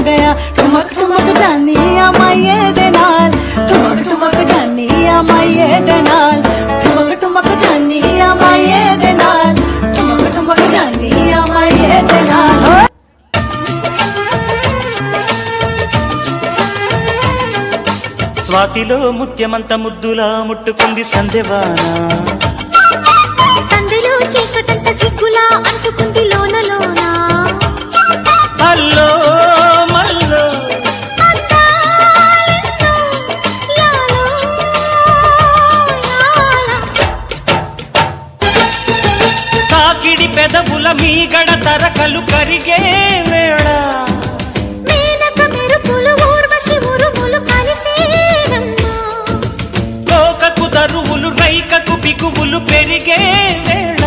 गया ठुमक ठुमक जानिया माये दे नाल ठुमक ठुमक जानिया माये दे नाल ठुमक ठुमक जानिया माये दे नाल ठुमक ठुमक जानिया माये दे नाल స్వాతిలో ముత్యమంత ముద్దులా ముట్టుకుంది సందెవాన సందెలో చీకటంత సిగ్గులా అంటుకుంది లోన లోన అల్లో మల్లో కాకిడి పెదవుల మీగడ తరకలు కరిగే వేళ మేనక మెరుపులు ఊర్వశి ఉరుములు కలిసేనమ్మా లోకకు దరువులు రైకకు బిగువులు పెరిగే వేళ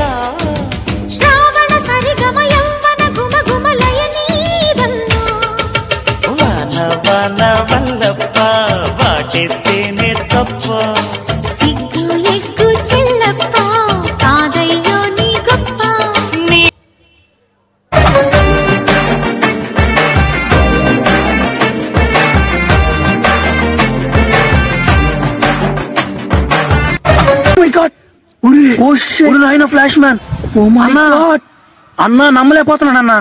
శ్రావణ సరిగమ యవ్వన గుమ గుమ లయనీదమ్మా వాన వాన వల్లప్ప వాటేస్తేనే తప్ప సిగ్గు ఎగ్గు చెల్లప్ప కాదయ్యో నీ గొప్ప ఫ్లాష్ మ్యాన్ అన్నా నమ్మలేకపోతున్నాడు అన్నా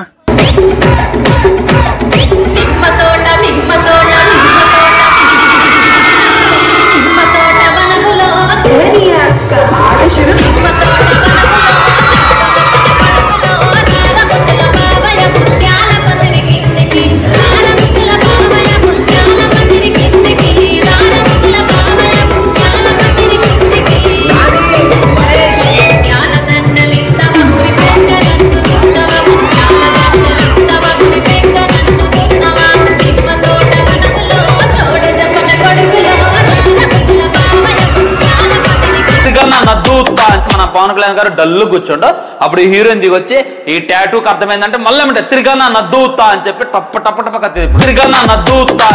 మన పవన్ కళ్యాణ్ గారు డల్లు కూర్చోండు అప్పుడు ఈ హీరోయిన్ దిగొచ్చి ఈ టాటూకి అర్థమైందంటే మళ్ళీ ఏమంటే తిరిగన్నా నద్దూతా అని చెప్పి టప్ప టప్ప టప్ప తిరిగన్నా నద్దూతా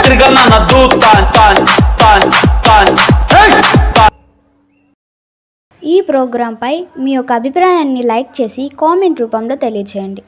తిరిగన్నా నద్దూతా ఈ ప్రోగ్రాంపై మీ యొక్క అభిప్రాయాన్ని లైక్ చేసి కామెంట్ రూపంలో తెలియజేయండి.